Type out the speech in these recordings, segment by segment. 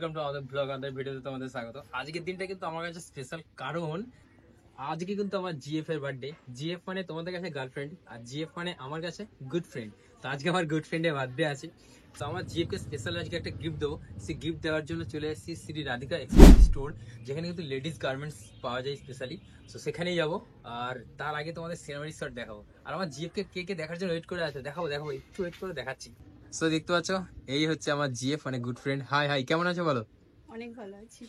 Welcome to আমাদের blog আমাদের ভিডিওতে তোমাদের স্বাগত। আজকের দিনটা কিন্তু আমার কাছে স্পেশাল, কারণ আজকে কিন্তু আমার জিএফ এর বার্থডে। জিএফ মানে তোমাদের কাছে গার্লফ্রেন্ড, আর জিএফ মানে আমার কাছে গুড ফ্রেন্ড। তো আজকে আমার গুড ফ্রেন্ডের বার্থডে আছে। তো আমার জিএফ কে স্পেশাল আজকে একটা গিফট দেবো। সেই গিফট দেওয়ার জন্য চলে এসেছি শ্রী রাধিকা এক্সক্লুসিভ স্টোর, যেখানে কিন্তু লেডিস গার্মেন্টস পাওয়া যায় স্পেশালি। তো সেখানেই যাবো। আর তার আগে তোমাদের সিনেমারি শট দেখাবো। আর আমার জিএফ কে কে কে দেখার জন্য ওয়েট করে আছে, দেখাবো দেখাবো, একটু ওয়েট করে দেখাচ্ছি। তো দেখতে পাচ্ছ, এই হচ্ছে আমার জিএফ মানে গুড ফ্রেন্ড। হাই হাই, কেমন আছো বলো? অনেক ভালো আছি।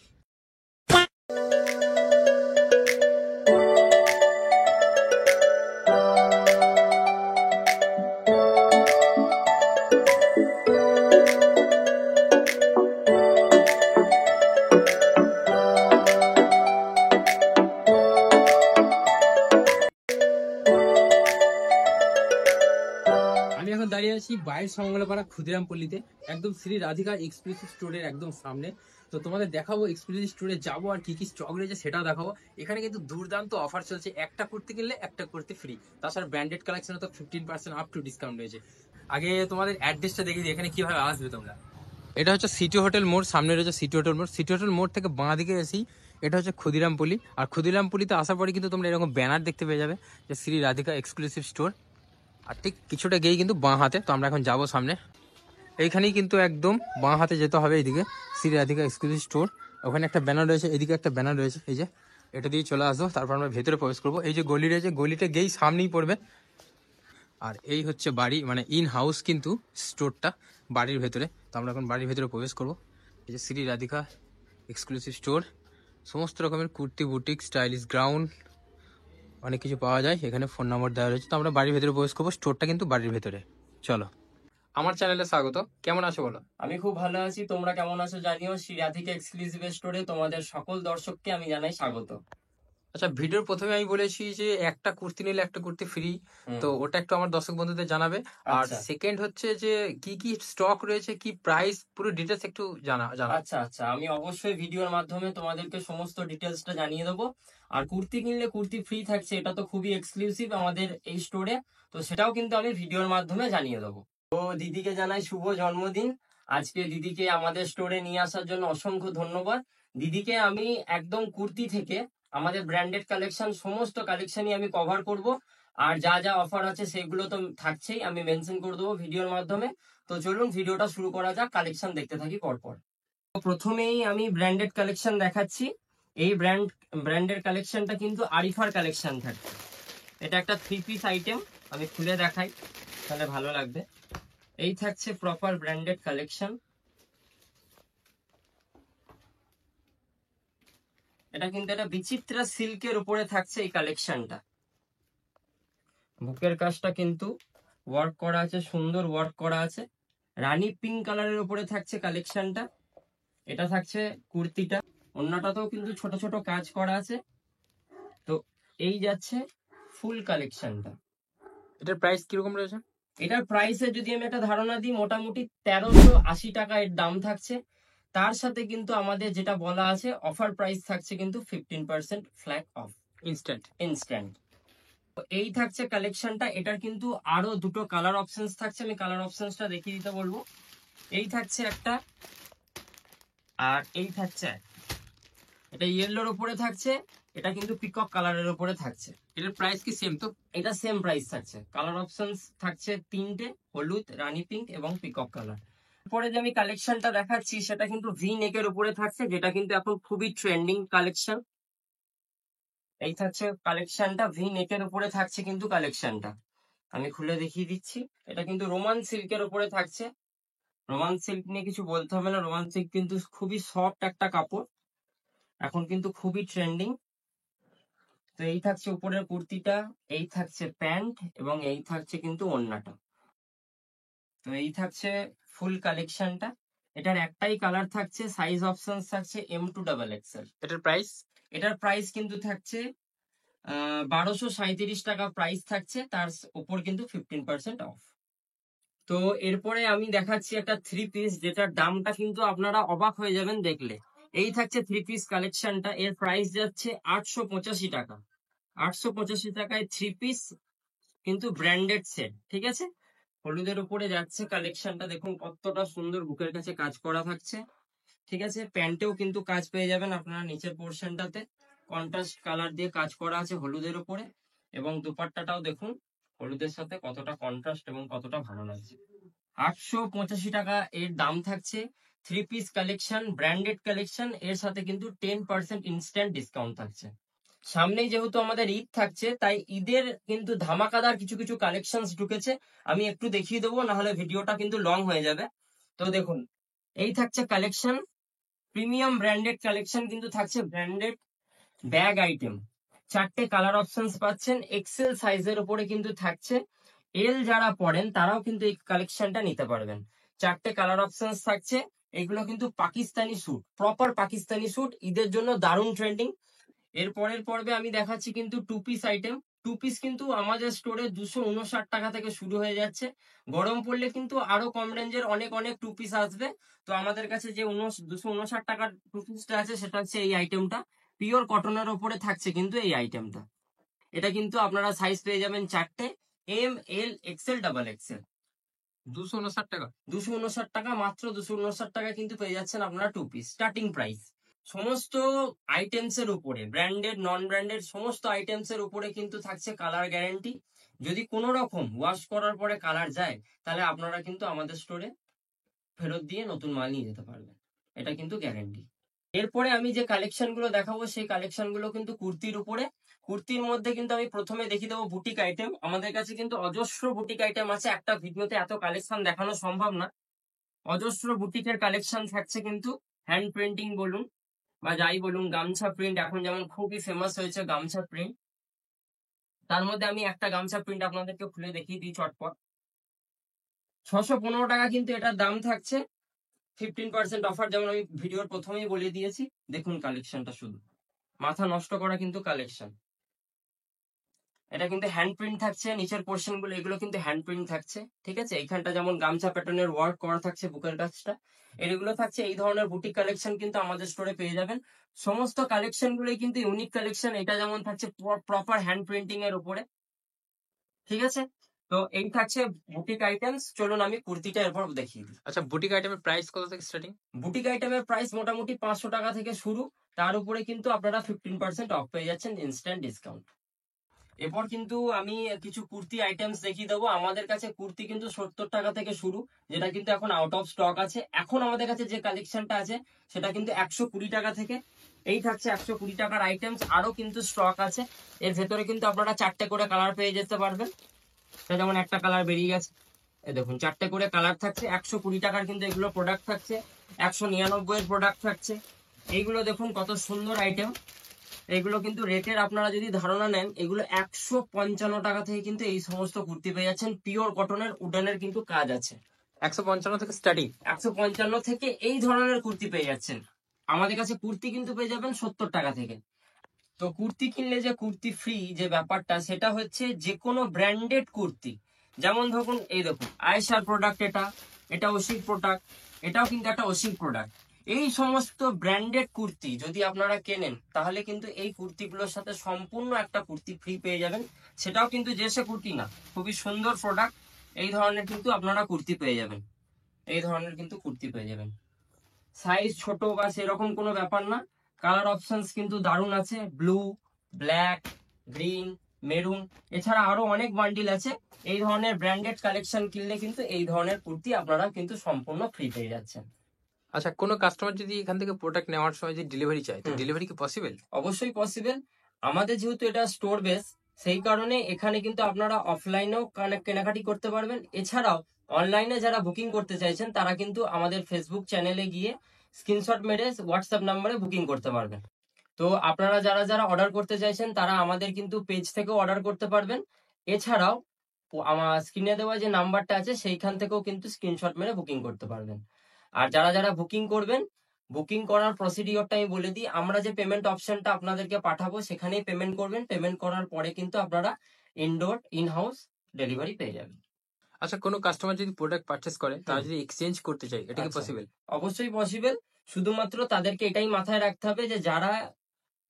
আমি এখন দাঁড়িয়ে আছি বাইরের সমঙ্গলপাড়া ক্ষুদিরাম পল্লীতে, একদম শ্রী রাধিকা এক্সক্লুসিভ স্টোরের একদম সামনে। তো তোমাদের দেখাবো এক্সক্লুসিভ স্টোরে যাবো আর কি কি স্টক রয়েছে সেটাও দেখাবো। এখানে কিন্তু দুর্দান্ত অফার চলছে, একটা কুর্তি কিনলে একটা কুর্তি ফ্রি। তাছাড়া ব্র্যান্ডেড কালেকশনে তো 15% আপ টু ডিসকাউন্ট রয়েছে। আগে তোমাদের অ্যাড্রেসটা দেখে দিই, এখানে কিভাবে আসবে তোমরা। এটা হচ্ছে সিটি হোটেল মোড়, সামনে রয়েছে সিটি হোটেল মোড়। সিটি হোটেল মোড় থেকে বাঁ দিকে এসেই এটা হচ্ছে ক্ষুদিরামপল্লী। আর ক্ষুদিরামপল্লীতে আসার পরে কিন্তু তোমরা এরকম ব্যানার দেখতে পেয়ে যাবে যে শ্রী রাধিকা এক্সক্লুসিভ স্টোর। আর ঠিক কিছুটা গিয়ে কিন্তু বাঁ হাতে, তো আমরা এখন যাবো সামনে। এইখানেই কিন্তু একদম বাঁ হাতে যেতে হবে, এইদিকে শ্রী রাধিকা এক্সক্লুসিভ স্টোর। ওখানে একটা ব্যানার রয়েছে, এদিকে একটা ব্যানার রয়েছে, এই যে এটা দিয়ে চলে আসবো। তারপর আমরা ভেতরে প্রবেশ করবো। এই যে গলি রয়েছে, গলিটা গিয়েই সামনেই পড়বে। আর এই হচ্ছে বাড়ি, মানে ইন হাউস কিন্তু স্টোরটা বাড়ির ভেতরে। তো আমরা এখন বাড়ির ভেতরে প্রবেশ করবো। এই যে শ্রী রাধিকা এক্সক্লুসিভ স্টোর, সমস্ত রকমের কুর্তি, বুটিক, স্টাইলিশ গ্রাউন্ড অনেক কিছু পাওয়া যায়। এখানে ফোন নম্বর দেওয়া রয়েছে। তো আমরা বাড়ির ভেতরে প্রবেশ করবো, স্টোরটা কিন্তু বাড়ির ভেতরে। চলো। আমার চ্যানেলে স্বাগত, কেমন আছো বলো? আমি খুব ভালো আছি, তোমরা কেমন আছো জানিও। শ্রী রাধিকা এক্সক্লুসিভ স্টোরে তোমাদের সকল দর্শককে আমি জানাই স্বাগত। আচ্ছা, ভিডিওর প্রথমে আমি বলেছি যে একটা কুর্তি নিলে একটা কুর্তি ফ্রি, তো ওটা একটু আমার দর্শক বন্ধুদের জানাবে। আর আচ্ছা সেকেন্ড হচ্ছে যে কি কি স্টক রয়েছে, কি প্রাইস, পুরো ডিটেলস একটু জানা। আচ্ছা আচ্ছা আমি অবশ্যই ভিডিওর মাধ্যমে তোমাদেরকে সমস্ত ডিটেলসটা জানিয়ে দেবো। আর কুর্তি কিনলে কুর্তি ফ্রি থাকছে, এটা তো খুবই এক্সক্লুসিভ আমাদের এই স্টোরে। তো সেটাও কিন্তু আমি ভিডিওর মাধ্যমে জানিয়ে দেবো। তো দিদিকে জানাই শুভ জন্মদিন। আজকে দিদিকে আমাদের স্টোরে নিয়ে আসার জন্য অসংখ্য ধন্যবাদ। দিদিকে আমি একদম কুর্তি থেকে আমাদের ব্র্যান্ডেড কালেকশন, সমস্ত কালেকশনই আমি কভার করব। আর যা যা অফার আছে সেগুলো তো থাকছেই, আমি মেনশন করে দেবো ভিডিওর মাধ্যমে। তো চলুন ভিডিওটা শুরু করা যাক, কালেকশন দেখতে থাকি পরপর। প্রথমেই আমি ব্র্যান্ডেড কালেকশন দেখাচ্ছি। এই ব্র্যান্ডের কালেকশনটা কিন্তু আরিফার কালেকশন থাকছে। এটা একটা 3 পিস আইটেম, আমি খুলে দেখাই তাহলে ভালো লাগবে। এই থাকছে প্রপার ব্র্যান্ডেড কালেকশন। এটা কিন্তু একটা বিচিত্রা সিল্কের উপরে থাকছে এই কালেকশনটা। বুকের কাজটা কিন্তু ওয়ার্ক করা আছে, সুন্দর ওয়ার্ক করা আছে। রানী পিঙ্ক কালারের উপরে থাকছে কালেকশনটা। এটা থাকছে কুর্তিটা, অন্যটাতেও কিন্তু ছোট ছোট কাজ করা আছে। তো এই যাচ্ছে ফুল কালেকশনটা। এটার প্রাইস কিরকম রয়েছে? এটার প্রাইসে যদি আমি একটা ধারণা দিই, মোটামুটি 1380 টাকা এর দাম থাকছে। তার সাথে কিন্তু আমাদের যেটা বলা আছে অফার প্রাইস থাকছে কিন্তু 15% ফ্ল্যাট অফ, ইনস্ট্যান্ট। এই থাকছে কালেকশনটা। এটার কিন্তু আরো দুটো কালার অপশনস থাকছে, আমি কালার অপশনসটা দেখিয়ে দিতে বলবো। এই থাকছে একটা, আর এই থাকছে একটা। এটা ইয়েলোর উপরে থাকছে, এটা কিন্তু পিকক কালারের উপরে থাকছে। এটার প্রাইস কি সেম? তো এটা সেম প্রাইস থাকছে। কালার অপশনস থাকছে তিনটে, হলুদ, রানী পিঙ্ক এবং পিকক কালার। পরে যে আমি কালেকশনটা দেখাচ্ছি সেটা কিন্তু ভি নেকের উপরে থাকছে, যেটা কিন্তু এখন খুবই ট্রেন্ডিং কালেকশন। এই থাকছে কালেকশনটা, ভি নেকের উপরে থাকছে কিন্তু কালেকশনটা। আমি খুলে দেখিয়ে দিচ্ছি। এটা কিন্তু রোমান সিল্কের উপরে থাকছে। রোমান সিল্ক নিয়ে কিছু বলতে হবে না, রোমান সিল্ক কিন্তু খুবই সফট একটা কাপড়, এখন কিন্তু খুবই ট্রেন্ডিং। তো এই থাকছে উপরের কুর্তিটা, এই থাকছে প্যান্ট, এবং এই থাকছে কিন্তু ওড়নাটা। তো এই থাকছে ফুল কালেকশনটা। এটার একটাই কালার থাকছে, সাইজ অপশন থাকছে M2XXL। এটার প্রাইস? এটার প্রাইস কিন্তু থাকছে 1237 টাকা প্রাইস থাকছে, তার উপর কিন্তু 15% অফ। তো এরপরে আমি দেখাচ্ছি একটা 3 পিস, যেটার দামটা কিন্তু আপনারা অবাক হয়ে যাবেন দেখলে। এই থাকছে 3 পিস কালেকশনটা, এর প্রাইস যাচ্ছে 885 টাকা। 885 টাকায় 3 পিস, কিন্তু ব্র্যান্ডেড সেট, ঠিক আছে। হলুদের উপরে যাচ্ছে কালেকশনটা, দেখুন কতটা সুন্দর বুকের কাছে কাজ করা থাকছে। ঠিক আছে, প্যান্টেও কিন্তু কাজ পেয়ে যাবেন আপনারা নিচের পোর্শনটাতে, কন্ট্রাস্ট কালার দিয়ে কাজ করা আছে হলুদের উপরে, এবং দুপাট্টাটাও দেখুন হলুদের সাথে কতটা কন্ট্রাস্ট এবং কতটা ভালো লাগছে। 885 টাকা এর দাম থাকছে। 3 পিস কালেকশন, ব্র্যান্ডেড কালেকশন, এর সাথে কিন্তু 10% ইনস্ট্যান্ট ডিসকাউন্ট থাকছে। সামনেই যেহেতু আমাদের ঈদ থাকছে, তাই ঈদের কিন্তু ধামাকাদার কিছু কিছু কালেকশন ঢুকেছে। আমি একটু দেখিয়ে দেবো, না হলে ভিডিওটা কিন্তু লং হয়ে যাবে। তো দেখুন, এই থাকছে কালেকশন, প্রিমিয়াম ব্র্যান্ডেড কালেকশন কিন্তু থাকছে, ব্র্যান্ডেড ব্যাগ আইটেম। 4টে কালার অপশনস পাচ্ছেন, এক্সেল সাইজের উপরে কিন্তু থাকছে। এল যারা পড়েন তারাও কিন্তু এই কালেকশনটা নিতে পারবেন। 4টে কালার অপশনস থাকছে। এগুলো কিন্তু Pakistani suit, proper Pakistani suit, ঈদের জন্য দারুণ ট্রেন্ডিং। এর পরের পর্বে আমি দেখাচ্ছি কিন্তু 2 পিস আইটেম। 2 পিস কিন্তু আমাদের স্টোরে 259 টাকা থেকে শুরু হয়ে যাচ্ছে। গরম পড়লে কিন্তু আরো কম রেঞ্জের অনেক অনেক 2 পিস আসবে। তো আমাদের কাছে যে 259 টাকার 2 পিসটা আছে, সেটা হচ্ছে এই আইটেমটা। পিওর কটনের ওপরে থাকছে কিন্তু এই আইটেমটা। এটা কিন্তু আপনারা সাইজ পেয়ে যাবেন 4টে, এম, এল, এক্সেল, ডাবল এক্সেল। 259 টাকা? 259 টাকা, মাত্র 259 টাকা কিন্তু পেয়ে যাচ্ছেন আপনারা 2 পিস, স্টার্টিং প্রাইস। সমস্ত আইটেমস এর উপরে, ব্র্যান্ডেড নন ব্র্যান্ডেড সমস্ত আইটেমস এর উপরে কিন্তু থাকছে কালার গ্যারান্টি। যদি কোনো রকম ওয়াশ করার পরে কালার যায়, তাহলে আপনারা কিন্তু আমাদের স্টোরে ফেরত দিয়ে নতুন মাল নিয়ে যেতে পারবেন, এটা কিন্তু গ্যারান্টি। এরপরে আমি যে কালেকশন গুলো দেখাবো, সেই কালেকশন গুলো কিন্তু কুর্তির উপরে। কুর্তির মধ্যে কিন্তু আমি প্রথমে দেখিয়ে দেবো বুটিক আইটেম। আমাদের কাছে কিন্তু অজস্র বুটিক আইটেম আছে, একটা ভিডিওতে এত কালেকশন দেখানো সম্ভব না। অজস্র বুটিকের কালেকশন থাকছে কিন্তু, হ্যান্ড প্রিন্টিং বলুন বা যাই বলুন, গামছা প্রিন্ট এখন যেমন খুবই ফেমাস হয়েছে গামছা প্রিন্ট। তার মধ্যে আমি একটা গামছা প্রিন্ট আপনাদেরকে খুলে দেখিয়ে দিই চটপট। 615 টাকা কিন্তু এটার দাম থাকছে। 15% অফার, যেমন আমি ভিডিওর প্রথমেই বলে দিয়েছি। দেখুন কালেকশনটা, শুধু মাথা নষ্ট করা কিন্তু কালেকশন। এটা কিন্তু হ্যান্ড প্রিন্ট থাকছে, নিচের পোর্শন গুলো এগুলো কিন্তু হ্যান্ড প্রিন্ট থাকছে। ঠিক আছে, এইখানটা যেমন গামছা প্যাটার্নের ওয়ার্ক করা থাকছে, বুকের কাজটা এগুলো থাকছে। এই ধরনের বুটিক কালেকশন কিন্তু আমাদের স্টোরে পেয়ে যাবেন। সমস্ত কালেকশন গুলোই কিন্তু ইউনিক কালেকশন। এটা যেমন থাকছে প্রপার হ্যান্ড প্রিন্টিং এর উপরে। ঠিক আছে, তো এই থাকছে বুটিক আইটেমস। চলুন আমি কুর্তিটা এরপর দেখিয়ে দিই। আচ্ছা, বুটিক আইটেমের প্রাইস কত থেকে স্টার্টিং? বুটিক আইটেমের প্রাইস মোটামুটি 500 টাকা থেকে শুরু। তার উপরে কিন্তু আপনারা 15% অফ পেয়ে যাচ্ছেন, ইনস্ট্যান্ট ডিসকাউন্ট। এরপর কিন্তু আমি কিছু কুর্তি আইটেমস দেখিয়ে দেবো। আমাদের কাছে কুর্তি কিন্তু 70 টাকা থেকে শুরু, যেটা কিন্তু এখন আউট অফ স্টক আছে। এখন আমাদের কাছে যে কালেকশনটা আছে, সেটা কিন্তু 120 টাকা থেকে। এই থাকছে 120 টাকার আইটেমস, আরো কিন্তু স্টক আছে। এর ভেতরে কিন্তু আপনারা 4টে করে কালার পেয়ে যেতে পারবেন। এটা যেমন একটা কালার বেরিয়ে গেছে, এই দেখুন 4টে করে কালার থাকছে। 120 টাকার কিন্তু এগুলো প্রোডাক্ট থাকছে। 199 এর প্রোডাক্ট থাকছে। এইগুলো দেখুন কত সুন্দর আইটেম। এগুলো কিন্তু রেটের আপনারা যদি ধারণা নেন, এগুলো 155 টাকা থেকে কিন্তু এই সমস্ত কুর্তি পেয়ে যাচ্ছেন। পিওর কটনের, উডেনের কিন্তু কাজ আছে। 155 থেকে স্টার্টিং? 155 থেকে এই ধরনের কুর্তি পেয়ে যাচ্ছেন। আমাদের কাছে কুর্তি কিন্তু পেয়ে যাবেন 70 টাকা থেকে। তো কুর্তি কিনলে যে কুর্তি ফ্রি যে ব্যাপারটা, সেটা হচ্ছে যে কোনো ব্র্যান্ডেড কুর্তি। যেমন ধরুন এই দেখুন আয়েশার প্রোডাক্ট, এটা ওশির প্রোডাক্ট, এটাও কিন্তু একটা ওশির প্রোডাক্ট। এই সমস্ত ব্র্যান্ডেড কুর্তি যদি আপনারা কেনেন, তাহলে কিন্তু এই কুর্তিগুলোর সাথে সম্পূর্ণ একটা কুর্তি ফ্রি পেয়ে যাবেন। সেটাও কিন্তু যে সে কুর্তি না, খুবই সুন্দর প্রোডাক্ট। এই ধরনের কিন্তু আপনারা কুর্তি পেয়ে যাবেন, এই ধরনের কিন্তু কুর্তি পেয়ে যাবেন। সাইজ ছোট বা সেরকম কোনো ব্যাপার না। কালার অপশনস কিন্তু দারুণ আছে, ব্লু, ব্ল্যাক, গ্রিন, মেরুন, এছাড়া আরো অনেক বান্ডিল আছে। এই ধরনের ব্র্যান্ডেড কালেকশন কিনলে কিন্তু এই ধরনের কুর্তি আপনারা কিন্তু সম্পূর্ণ ফ্রি পেয়ে যাচ্ছেন। আচ্ছা, কোনো কাস্টমার যদি এখান থেকে প্রোডাক্ট নেওয়ার সময় যদি ডেলিভারি চায়, তো হুম। ডেলিভারি কি পসিবল? অবশ্যই পসিবল। আমাদের যেহেতু এটা স্টোর বেস, সেই কারণে এখানে কিন্তু আপনারা অফলাইনেও কেনাকাটি করতে পারবেন। এছাড়াও অনলাইনে যারা বুকিং করতে চাইছেন, তারা কিন্তু আমাদের ফেসবুক চ্যানেলে গিয়ে স্ক্রিনশট মেরে হোয়াটসঅ্যাপ নাম্বারে বুকিং করতে পারবেন। তো আপনারা যারা যারা অর্ডার করতে চাইছেন, তারা আমাদের কিন্তু পেজ থেকেও অর্ডার করতে পারবেন। এছাড়াও আমার স্ক্রিনে দেওয়া যে নাম্বারটা আছে, সেইখান থেকেও কিন্তু স্ক্রিনশট মেরে বুকিং করতে পারবেন। আর যারা যারা বুকিং করবেন, বুকিং করার প্রসিডিওরটা আমি বলে দিই। আমরা যে পেমেন্ট অপশনটা আপনাদেরকে পাঠাবো, সেখানেই পেমেন্ট করবেন। পেমেন্ট করার পরে কিন্তু আপনারা ইন হাউস ডেলিভারি পেয়ে যাবেন। আচ্ছা, কোনো কাস্টমার যদি প্রোডাক্ট পারচেস করে, তারা হুম। যদি এক্সচেঞ্জ করতে চায়, এটা কি আচ্ছা, পসিবল? অবশ্যই পসিবল। শুধুমাত্র তাদেরকে এটাই মাথায় রাখতে হবে যে যারা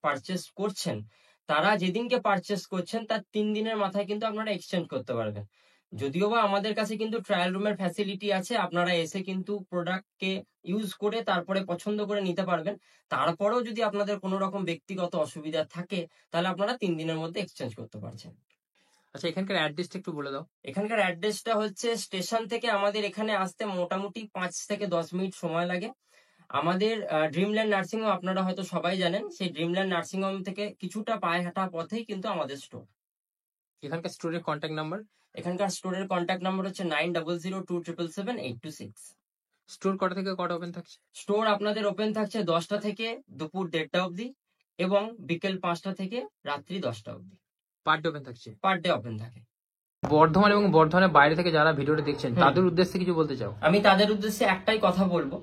পারচেস করছেন, তারা যেদিনকে পারচেস করছেন তার 3 দিনের মাথায় কিন্তু আপনারা এক্সচেঞ্জ করতে পারবেন। যদিও বা আমাদের কাছে কিন্তু ট্রায়াল রুমের ফ্যাসিলিটি আছে, আপনারা এসে কিন্তু প্রোডাক্টকে ইউজ করে তারপরে পছন্দ করে নিতে পারবেন। তারপরেও যদি আপনাদের কোনো রকম ব্যক্তিগত অসুবিধা থাকে তাহলে আপনারা 3 দিনের মধ্যে এক্সচেঞ্জ করতে পারছেন। আচ্ছা, এখানকার অ্যাড্রেসটা একটু বলে দাও। এখানকার অ্যাড্রেসটা হচ্ছে স্টেশন থেকে আমাদের এখানে আসতে মোটামুটি 5 থেকে 10 মিনিট সময় লাগে। আমাদের ড্রিমল্যান্ড নার্সিং হোম আপনারা হয়তো সবাই জানেন, সেই ড্রিমল্যান্ড নার্সিং হোম থেকে কিছুটা পায়ে হাঁটা পথেই কিন্তু আমাদের স্টোর। এখানকার স্টোরের কন্ট্যাক্ট নাম্বার? এখানকার স্টোরের কন্ট্যাক্ট নাম্বার হচ্ছে 9002777826। স্টোর কটা থেকে কটা ওপেন থাকছে? স্টোর আপনাদের ওপেন থাকছে 10টা থেকে দুপুর 1:30টা অবধি এবং বিকেল 5টা থেকে রাত্রি 10টা অবধি। পার ডে ওপেন থাকছে? পার ডে ওপেন থাকে। বর্ধমান এবং বর্ধমানের বাইরে থেকে যারা ভিডিওটা দেখছেন তাদের উদ্দেশ্যে কিছু বলতে চাও? আমি তাদের উদ্দেশ্যে একটাই কথা বলবো,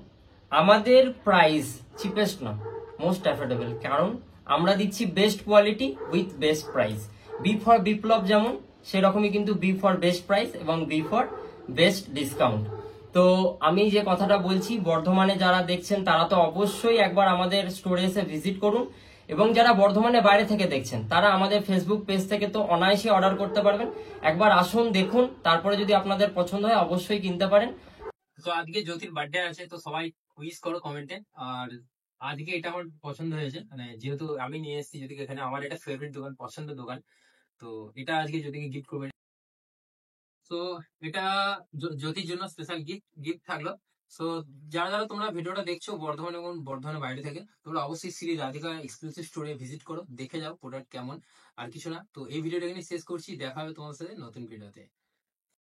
আমাদের প্রাইস চিপেস্ট না, মোস্ট অ্যাফোর্ডেবল। কারণ আমরা দিচ্ছি best quality with best price. B for Biplab যেমন, সেরকমই কিন্তু বি ফর বেস্ট প্রাইস এবং বি ফর বেস্ট ডিসকাউন্ট। তো আমি যে কথাটা বলছি, বর্ধমানে যারা দেখছেন তারা তো অবশ্যই একবার আমাদের স্টোরে এসে ভিজিট করুন, এবং যারা বর্ধমানের বাইরে থেকে দেখছেন তারা আমাদের ফেসবুক পেজ থেকে তো অনায়াসে অর্ডার করতে পারবেন। একবার আসুন, দেখুন, তারপরে যদি আপনাদের পছন্দ হয় অবশ্যই কিনতে পারেন। তো আজকে জ্যোতির বার্থডে আছে, তো সবাই উইশ করো কমেন্টে। আর আজকে এটা আমার পছন্দ হয়েছে, মানে যেহেতু আমি নিয়ে এসেছি জ্যোতিকে এখানে, আমার এটা ফেভারিট দোকান, পছন্দের দোকান, তো এটা আজকে জ্যোতিকে গিফট করবে। তো এটা জ্যোতির জন্য স্পেশাল গিফট থাকলো। সো যারা যারা তোমরা ভিডিওটা দেখছো বর্ধমান এবং বর্ধমানের বাইরে থেকে, তোমরা অবশ্যই শ্রী রাধিকা এক্সক্লুসিভ স্টোরে ভিজিট করো, দেখে যাও প্রোডাক্ট কেমন। আর কিছু না, তো এই ভিডিওটা এখানে শেষ করছি, দেখা হবে তোমার সাথে নতুন ভিডিওতে।